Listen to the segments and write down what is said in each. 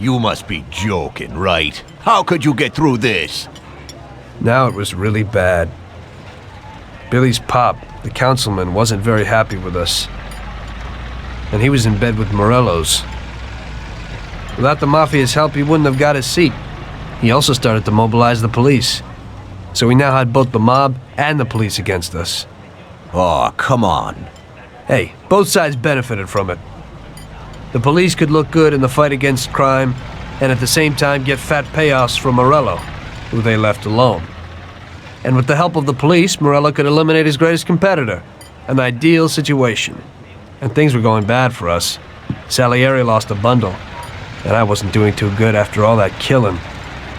You must be joking, right? How could you get through this? Now it was really bad. Billy's pop, the councilman, wasn't very happy with us. And he was in bed with Morello's. Without the Mafia's help, he wouldn't have got his seat. He also started to mobilize the police. So we now had both the mob and the police against us. Oh, come on. Hey, both sides benefited from it. The police could look good in the fight against crime, and at the same time get fat payoffs from Morello, who they left alone. And with the help of the police, Morello could eliminate his greatest competitor. An ideal situation. And things were going bad for us. Salieri lost a bundle, and I wasn't doing too good after all that killing.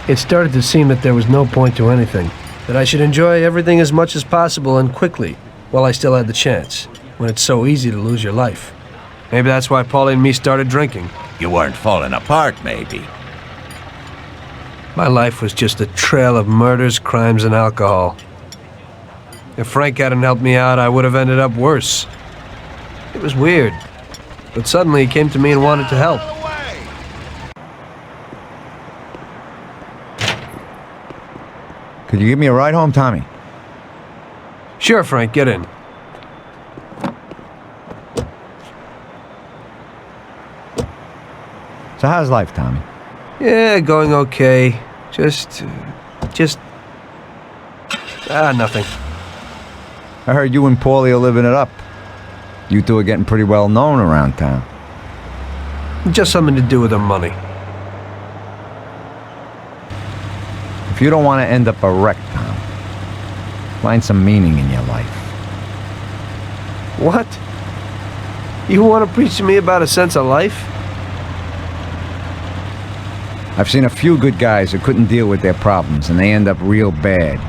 It started to seem that there was no point to anything, that I should enjoy everything as much as possible and quickly, while I still had the chance, when it's so easy to lose your life. Maybe that's why Paulie and me started drinking. You weren't falling apart, maybe. My life was just a trail of murders, crimes, and alcohol. If Frank hadn't helped me out, I would have ended up worse. It was weird, but suddenly he came to me and wanted to help. Could you give me a ride home, Tommy? Sure, Frank, get in. So how's life, Tommy? Yeah, going okay. Nothing. I heard you and Paulie are living it up. You two are getting pretty well known around town. Just something to do with our money. If you don't want to end up a wreck, Tom, find some meaning in your life. What? You want to preach to me about a sense of life? I've seen a few good guys who couldn't deal with their problems, and they end up real bad.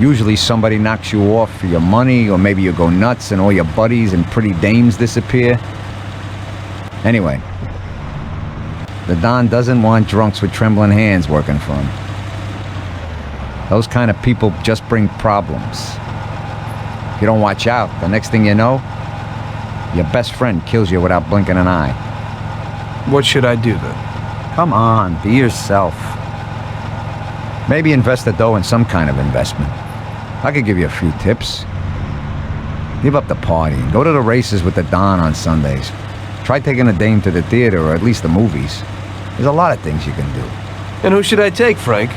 Usually somebody knocks you off for your money, or maybe you go nuts and all your buddies and pretty dames disappear. Anyway, the Don doesn't want drunks with trembling hands working for him. Those kind of people just bring problems. If you don't watch out, the next thing you know, your best friend kills you without blinking an eye. What should I do then? Come on, be yourself. Maybe invest the dough in some kind of investment. I could give you a few tips. Give up the party and go to the races with the Don on Sundays. Try taking a dame to the theater or at least the movies. There's a lot of things you can do. And who should I take, Frank?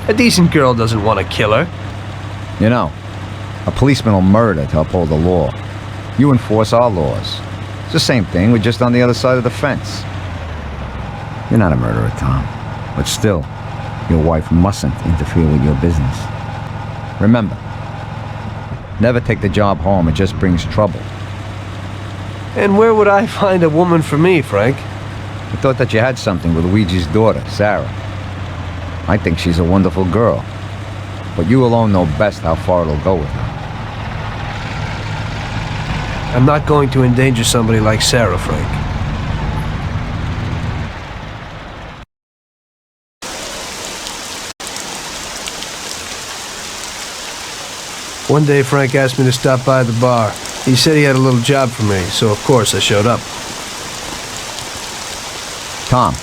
A decent girl doesn't want to kill her. You know, a policeman will murder to uphold the law. You enforce our laws. It's the same thing, we're just on the other side of the fence. You're not a murderer, Tom. But still, your wife mustn't interfere with your business. Remember, never take the job home, it just brings trouble. And where would I find a woman for me, Frank? I thought that you had something with Luigi's daughter, Sarah. I think she's a wonderful girl. But you alone know best how far it'll go with her. I'm not going to endanger somebody like Sarah, Frank. One day, Frank asked me to stop by the bar. He said he had a little job for me, so of course I showed up. Tom,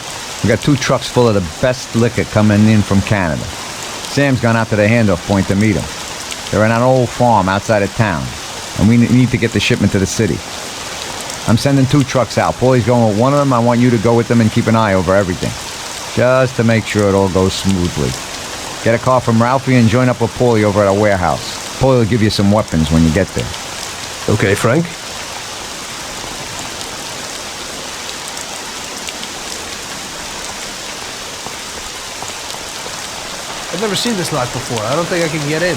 we got 2 trucks full of the best liquor coming in from Canada. Sam's gone out to the handoff point to meet them. They're in an old farm outside of town, and we need to get the shipment to the city. I'm sending 2 trucks out. Paulie's going with one of them. I want you to go with them and keep an eye over everything, just to make sure it all goes smoothly. Get a car from Ralphie and join up with Paulie over at our warehouse. Paulie will give you some weapons when you get there. Okay, Frank. I've never seen this lot before. I don't think I can get in.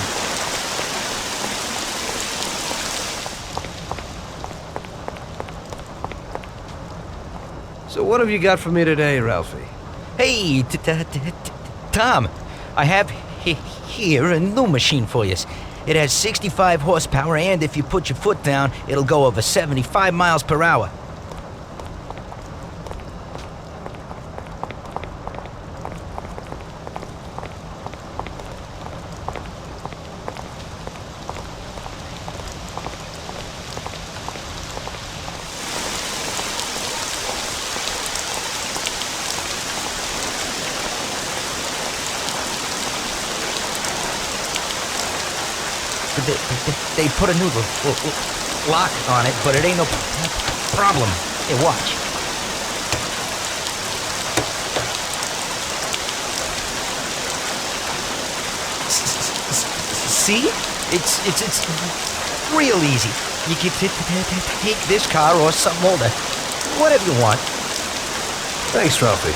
So what have you got for me today, Ralphie? Hey, Tom, I have here a new machine for you. It has 65 horsepower, and if you put your foot down, it'll go over 75 miles per hour. They put a new lock on it, but it ain't no problem. Here, watch. See? It's real easy. You can take this car or something older, whatever you want. Thanks, Ralphie.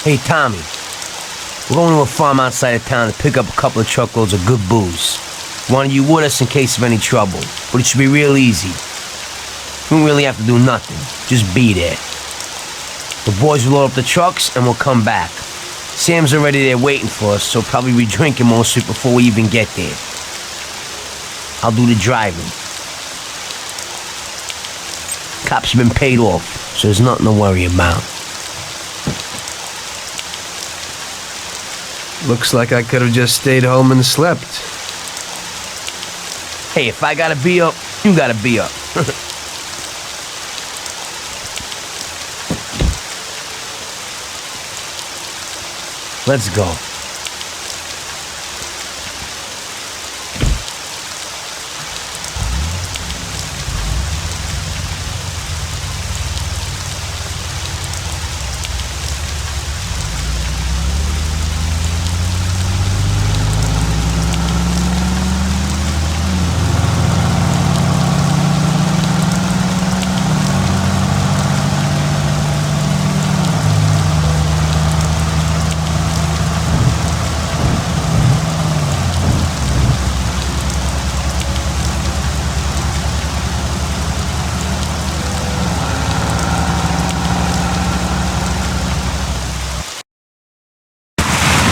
Hey, Tommy. We're going to a farm outside of town to pick up a couple of truckloads of good booze. Wanted you with us in case of any trouble, but it should be real easy. We don't really have to do nothing. Just be there. The boys will load up the trucks and we'll come back. Sam's already there waiting for us, so probably be drinking most of it before we even get there. I'll do the driving. Cops have been paid off, so there's nothing to worry about. Looks like I could have just stayed home and slept. Hey, if I gotta be up, you gotta be up. Let's go.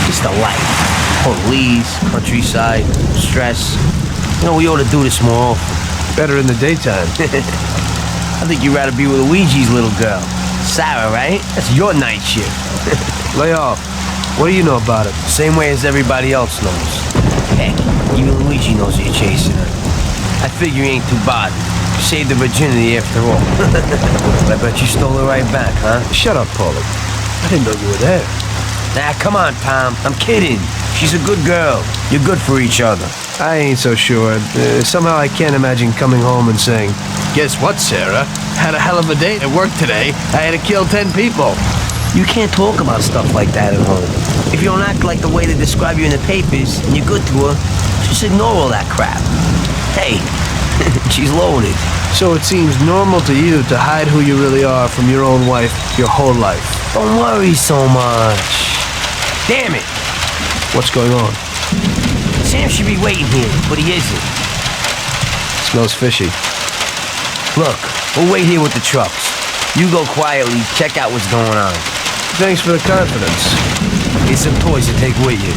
Just a life. Police, countryside, stress. You know, we ought to do this more often. Better in the daytime. I think you'd rather be with Luigi's little girl. Sarah, right? That's your night shift. Lay off. What do you know about it? Same way as everybody else knows. Heck, even Luigi knows you're chasing her. I figure you ain't too bothered. You saved the virginity after all. But I bet you stole her right back, huh? Shut up, Paulie. I didn't know you were there. Nah, come on, Tom. I'm kidding. She's a good girl. You're good for each other. I ain't so sure. Somehow I can't imagine coming home and saying, "Guess what, Sarah? Had a hell of a day at work today. I had to kill 10 people." You can't talk about stuff like that at home. If you don't act like the way they describe you in the papers and you're good to her, just ignore all that crap. Hey, she's loaded. So it seems normal to you to hide who you really are from your own wife your whole life. Don't worry so much. Damn it! What's going on? Sam should be waiting here, but he isn't. Smells fishy. Look, we'll wait here with the trucks. You go quietly, check out what's going on. Thanks for the confidence. Get some toys to take with you.